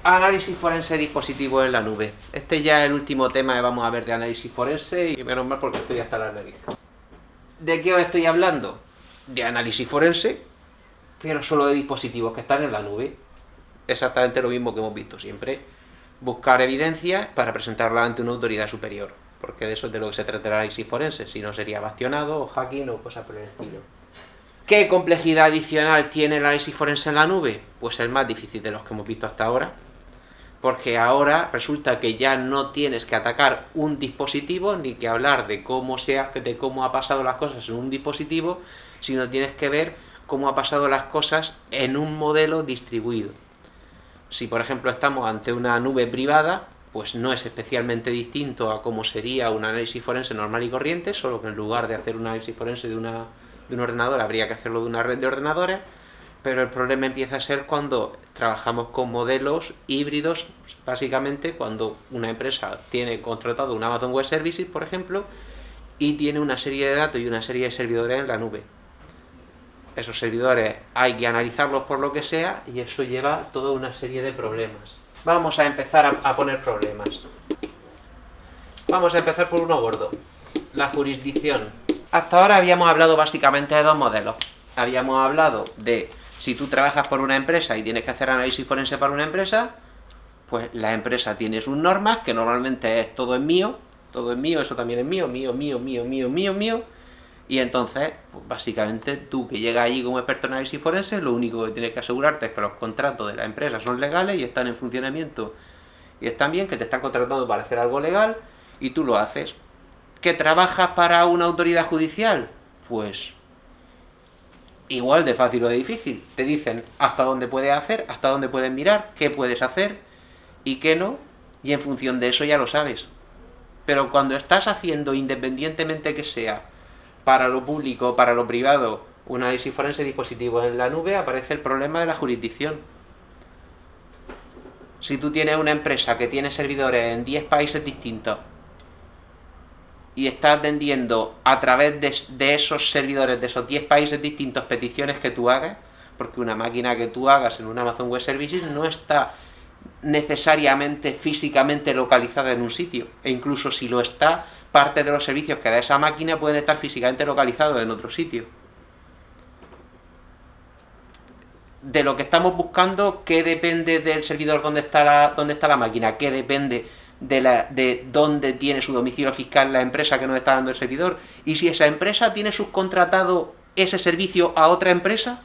Análisis forense de dispositivos en la nube. Este ya es el último tema que vamos a ver de análisis forense y menos mal porque estoy hasta la nariz. ¿De qué os estoy hablando? De análisis forense, pero solo de dispositivos que están en la nube. Exactamente lo mismo que hemos visto siempre. Buscar evidencias para presentarla ante una autoridad superior, porque de eso es de lo que se trata el análisis forense, si no sería bastionado o hacking o cosas por el estilo. ¿Qué complejidad adicional tiene el análisis forense en la nube? Pues el más difícil de los que hemos visto hasta ahora, porque ahora resulta que ya no tienes que atacar un dispositivo ni que hablar de cómo ha pasado las cosas en un dispositivo, sino tienes que ver cómo ha pasado las cosas en un modelo distribuido. Si por ejemplo estamos ante una nube privada, pues no es especialmente distinto a cómo sería un análisis forense normal y corriente, solo que en lugar de hacer un análisis forense de un ordenador habría que hacerlo de una red de ordenadores, pero el problema empieza a ser cuando trabajamos con modelos híbridos, básicamente cuando una empresa tiene contratado un Amazon Web Services, por ejemplo, y tiene una serie de datos y una serie de servidores en la nube. Esos servidores hay que analizarlos por lo que sea y eso lleva toda una serie de problemas. Vamos a empezar a poner problemas. Vamos a empezar por uno gordo, la jurisdicción. Hasta ahora habíamos hablado básicamente de dos modelos. Habíamos hablado de si tú trabajas por una empresa y tienes que hacer análisis forense para una empresa, pues la empresa tiene sus normas, que normalmente es todo es mío, eso también es mío, mío. Y entonces, pues básicamente tú que llegas allí como experto en análisis forense, lo único que tienes que asegurarte es que los contratos de la empresa son legales y están en funcionamiento y están bien, que te están contratando para hacer algo legal y tú lo haces. ¿Que trabajas para una autoridad judicial? Pues igual de fácil o de difícil. Te dicen hasta dónde puedes hacer, hasta dónde puedes mirar, qué puedes hacer y qué no, y en función de eso ya lo sabes. Pero cuando estás haciendo, independientemente que sea para lo público o para lo privado, un análisis forense de dispositivos en la nube, aparece el problema de la jurisdicción. Si tú tienes una empresa que tiene servidores en 10 países distintos y está atendiendo a través de esos servidores, de esos 10 países distintos, peticiones que tú hagas, porque una máquina que tú hagas en un Amazon Web Services no está necesariamente físicamente localizada en un sitio, e incluso si lo está, parte de los servicios que da esa máquina pueden estar físicamente localizados en otro sitio. De lo que estamos buscando, ¿qué depende del servidor donde está la máquina? ¿Qué depende de dónde tiene su domicilio fiscal la empresa que nos está dando el servidor? Y si esa empresa tiene subcontratado ese servicio a otra empresa.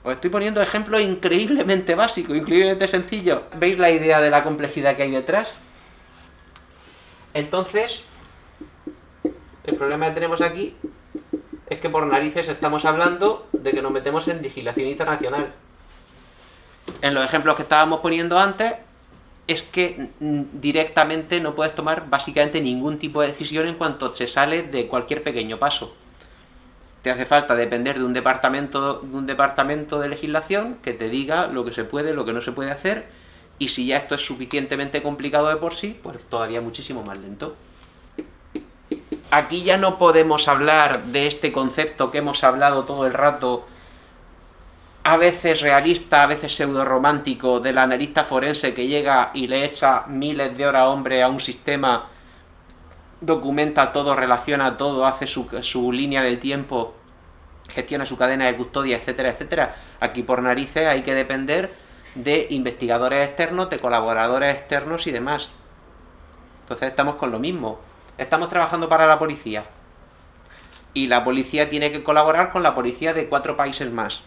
Os estoy poniendo ejemplos increíblemente básicos, increíblemente sencillos. ¿Veis la idea de la complejidad que hay detrás? Entonces, el problema que tenemos aquí es que por narices estamos hablando de que nos metemos en legislación internacional. En los ejemplos que estábamos poniendo antes, es que directamente no puedes tomar básicamente ningún tipo de decisión en cuanto se sale de cualquier pequeño paso. Te hace falta depender de un departamento de legislación que te diga lo que se puede, lo que no se puede hacer, y si ya esto es suficientemente complicado de por sí, pues todavía muchísimo más lento. Aquí ya no podemos hablar de este concepto que hemos hablado todo el rato, a veces realista, a veces pseudo romántico, del analista forense que llega y le echa miles de horas hombre a un sistema, documenta todo, relaciona todo, hace su línea del tiempo, gestiona su cadena de custodia, etcétera, etcétera. Aquí por narices hay que depender de investigadores externos, de colaboradores externos y demás. Entonces estamos con lo mismo. Estamos trabajando para la policía y la policía tiene que colaborar con la policía de 4 países más.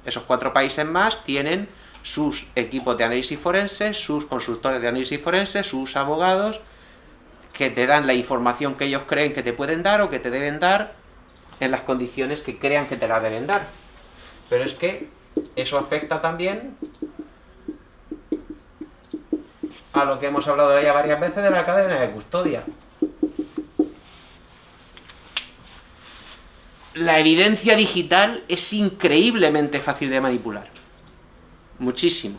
Esos 4 países más tienen sus equipos de análisis forense, sus consultores de análisis forense, sus abogados, que te dan la información que ellos creen que te pueden dar o que te deben dar en las condiciones que crean que te la deben dar. Pero es que eso afecta también a lo que hemos hablado ya varias veces de la cadena de custodia. La evidencia digital es increíblemente fácil de manipular. Muchísimo.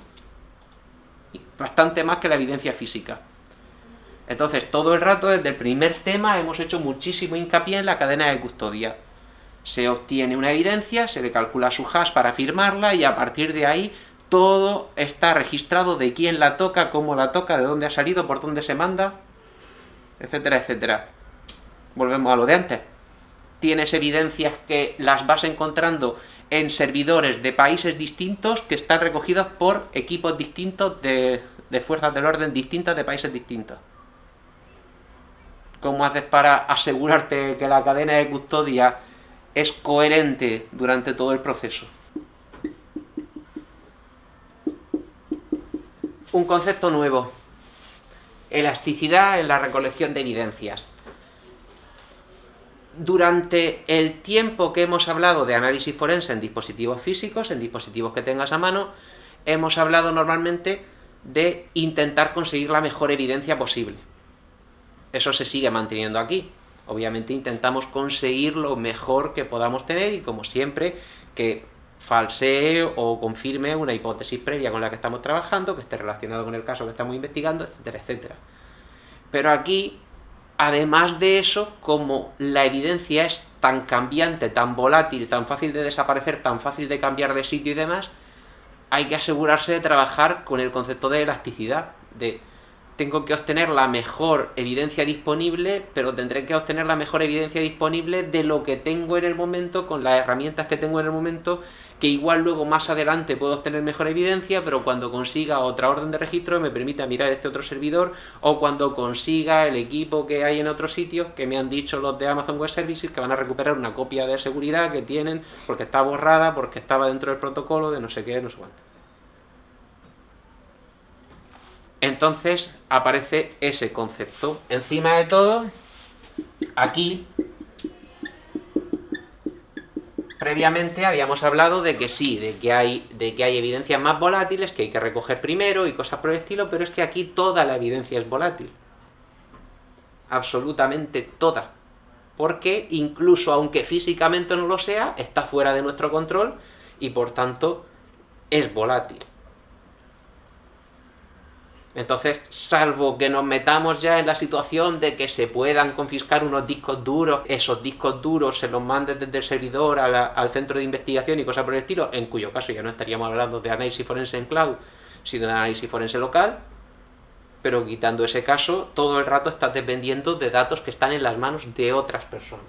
Bastante más que la evidencia física. Entonces, todo el rato, desde el primer tema, hemos hecho muchísimo hincapié en la cadena de custodia. Se obtiene una evidencia, se le calcula su hash para firmarla y a partir de ahí todo está registrado de quién la toca, cómo la toca, de dónde ha salido, por dónde se manda, etcétera, etcétera. Volvemos a lo de antes. Tienes evidencias que las vas encontrando en servidores de países distintos que están recogidos por equipos distintos de fuerzas del orden distintas de países distintos. ¿Cómo haces para asegurarte que la cadena de custodia es coherente durante todo el proceso? Un concepto nuevo: elasticidad en la recolección de evidencias. Durante el tiempo que hemos hablado de análisis forense en dispositivos físicos, en dispositivos que tengas a mano, hemos hablado normalmente de intentar conseguir la mejor evidencia posible. Eso se sigue manteniendo aquí. Obviamente intentamos conseguir lo mejor que podamos tener y, como siempre, que falsee o confirme una hipótesis previa con la que estamos trabajando, que esté relacionado con el caso que estamos investigando, etcétera, etcétera. Pero aquí, además de eso, como la evidencia es tan cambiante, tan volátil, tan fácil de desaparecer, tan fácil de cambiar de sitio y demás, hay que asegurarse de trabajar con el concepto de elasticidad, de tengo que obtener la mejor evidencia disponible, pero tendré que obtener la mejor evidencia disponible de lo que tengo en el momento, con las herramientas que tengo en el momento, que igual luego más adelante puedo obtener mejor evidencia, pero cuando consiga otra orden de registro me permita mirar este otro servidor, o cuando consiga el equipo que hay en otros sitios, que me han dicho los de Amazon Web Services, que van a recuperar una copia de seguridad que tienen, porque está borrada, porque estaba dentro del protocolo de no sé qué, no sé cuánto. Entonces aparece ese concepto. Encima de todo, aquí previamente habíamos hablado de que sí, de que hay evidencias más volátiles que hay que recoger primero y cosas por el estilo, pero es que aquí toda la evidencia es volátil. Absolutamente toda. Porque incluso aunque físicamente no lo sea, está fuera de nuestro control y por tanto es volátil. Entonces, salvo que nos metamos ya en la situación de que se puedan confiscar unos discos duros, esos discos duros se los manden desde el servidor al centro de investigación y cosas por el estilo, en cuyo caso ya no estaríamos hablando de análisis forense en cloud, sino de análisis forense local, pero quitando ese caso, todo el rato estás dependiendo de datos que están en las manos de otras personas.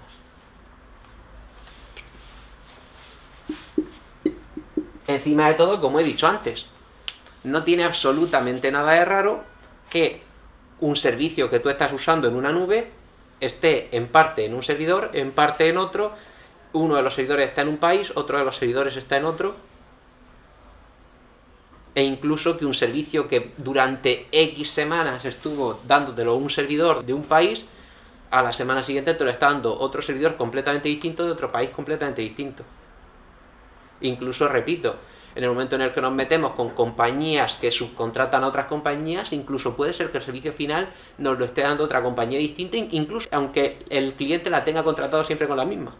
Encima de todo, como he dicho antes, no tiene absolutamente nada de raro que un servicio que tú estás usando en una nube esté en parte en un servidor, en parte en otro, uno de los servidores está en un país, otro de los servidores está en otro, e incluso que un servicio que durante X semanas estuvo dándotelo un servidor de un país, a la semana siguiente te lo está dando otro servidor completamente distinto de otro país completamente distinto. Incluso, repito, en el momento en el que nos metemos con compañías que subcontratan a otras compañías, incluso puede ser que el servicio final nos lo esté dando otra compañía distinta, incluso aunque el cliente la tenga contratado siempre con la misma.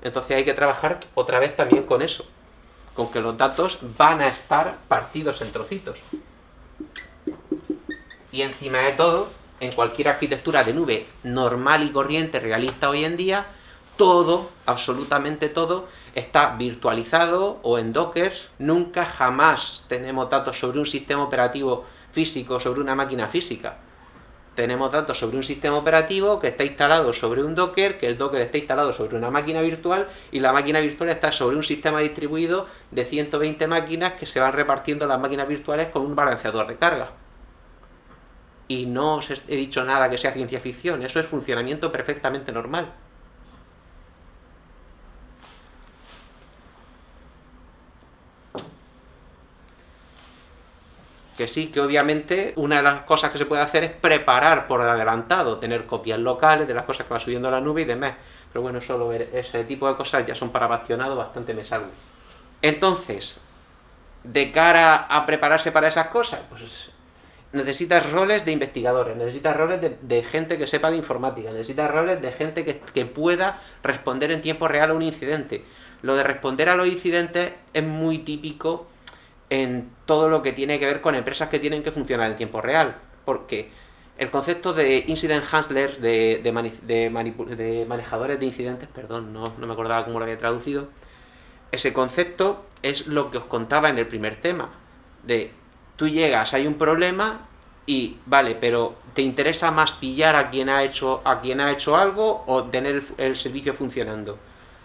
Entonces hay que trabajar otra vez también con eso, con que los datos van a estar partidos en trocitos. Y encima de todo, en cualquier arquitectura de nube normal y corriente, realista hoy en día, todo, absolutamente todo, está virtualizado o en Dockers. Nunca jamás tenemos datos sobre un sistema operativo físico, sobre una máquina física. Tenemos datos sobre un sistema operativo que está instalado sobre un Docker, que el Docker está instalado sobre una máquina virtual y la máquina virtual está sobre un sistema distribuido de 120 máquinas que se van repartiendo las máquinas virtuales con un balanceador de carga. Y no os he dicho nada que sea ciencia ficción, eso es funcionamiento perfectamente normal. Que sí, que obviamente una de las cosas que se puede hacer es preparar por adelantado, tener copias locales de las cosas que va subiendo a la nube y demás. Pero bueno, solo ver ese tipo de cosas ya son para bastionado bastante me salgo. Entonces, de cara a prepararse para esas cosas, pues necesitas roles de investigadores, necesitas roles de gente que sepa de informática, necesitas roles de gente que pueda responder en tiempo real a un incidente. Lo de responder a los incidentes es muy típico en todo lo que tiene que ver con empresas que tienen que funcionar en tiempo real, porque El concepto de incident handlers, de manejadores de incidentes, perdón, no me acordaba cómo lo había traducido. Ese concepto es lo que os contaba en el primer tema, de tú llegas, hay un problema y vale, pero ¿te interesa más pillar a quien ha hecho algo o tener el servicio funcionando?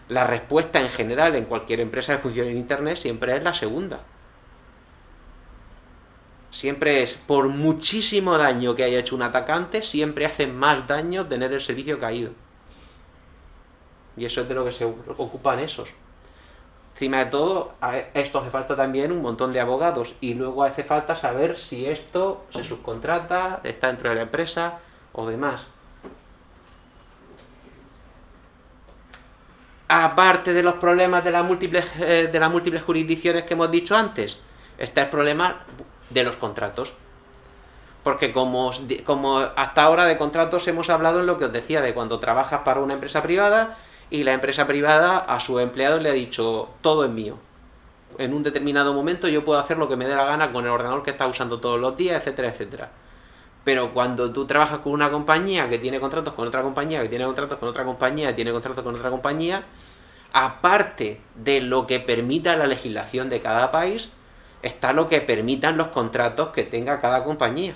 La respuesta en general en cualquier empresa que funcione en internet siempre es la segunda. Siempre es, por muchísimo daño que haya hecho un atacante, siempre hace más daño tener el servicio caído. Y eso es de lo que se ocupan esos. Encima de todo, a esto hace falta también un montón de abogados. Y luego hace falta saber si esto se subcontrata, está dentro de la empresa o demás. Aparte de los problemas de las múltiples jurisdicciones que hemos dicho antes, está el problema de los contratos. Porque como hasta ahora de contratos hemos hablado en lo que os decía, de cuando trabajas para una empresa privada y la empresa privada a su empleado le ha dicho, todo es mío. En un determinado momento yo puedo hacer lo que me dé la gana con el ordenador que estás usando todos los días, etcétera, etcétera. Pero cuando tú trabajas con una compañía que tiene contratos con otra compañía, que tiene contratos con otra compañía, que tiene contratos con otra compañía, aparte de lo que permita la legislación de cada país, está lo que permitan los contratos que tenga cada compañía.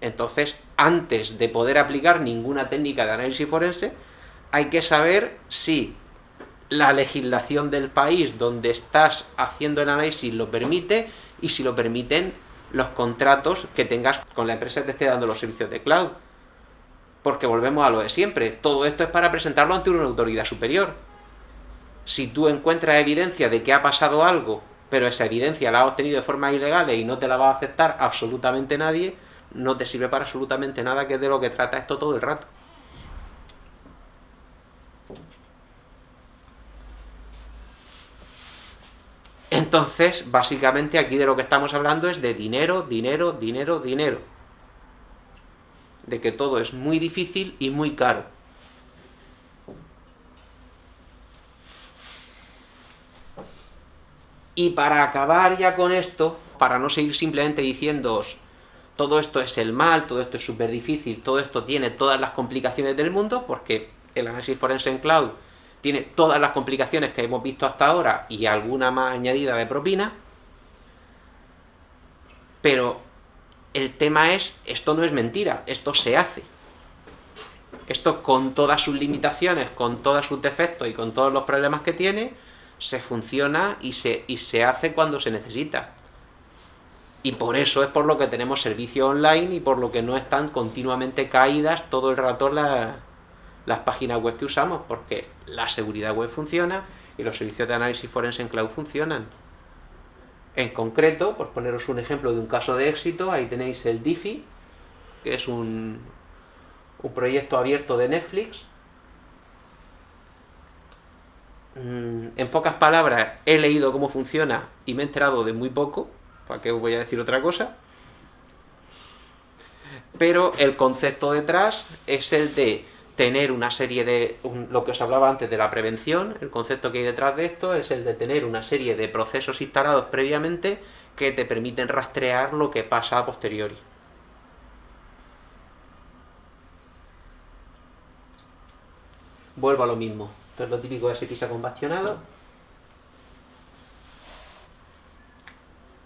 Entonces, antes de poder aplicar ninguna técnica de análisis forense, hay que saber si la legislación del país donde estás haciendo el análisis lo permite y si lo permiten los contratos que tengas con la empresa que te esté dando los servicios de cloud. Porque volvemos a lo de siempre, todo esto es para presentarlo ante una autoridad superior. Si tú encuentras evidencia de que ha pasado algo, pero esa evidencia la has obtenido de forma ilegal y no te la va a aceptar absolutamente nadie, no te sirve para absolutamente nada, que es de lo que trata esto todo el rato. Entonces, básicamente aquí de lo que estamos hablando es de dinero, dinero, dinero, dinero. De que todo es muy difícil y muy caro. Y para acabar ya con esto, para no seguir simplemente diciéndoos todo esto es el mal, todo esto es súper difícil, todo esto tiene todas las complicaciones del mundo, porque el análisis forense en cloud tiene todas las complicaciones que hemos visto hasta ahora y alguna más añadida de propina, pero el tema es, esto no es mentira, esto se hace. Esto con todas sus limitaciones, con todos sus defectos y con todos los problemas que tiene, se funciona y se hace cuando se necesita. Y por eso es por lo que tenemos servicio online y por lo que no están continuamente caídas todo el rato las páginas web que usamos, porque la seguridad web funciona y los servicios de análisis forense en cloud funcionan. En concreto, por poneros un ejemplo de un caso de éxito, ahí tenéis el Diffie, que es un proyecto abierto de Netflix. En pocas palabras, he leído cómo funciona y me he enterado de muy poco. ¿Para qué os voy a decir otra cosa? Pero el concepto detrás es el de tener una serie de... lo que os hablaba antes de la prevención, el concepto que hay detrás de esto es el de tener una serie de procesos instalados previamente que te permiten rastrear lo que pasa a posteriori. Vuelvo a lo mismo. Esto es lo típico de SPISA con bastionado.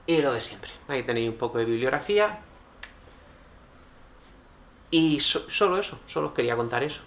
Y lo de siempre. Ahí tenéis un poco de bibliografía. Y solo eso, solo os quería contar eso.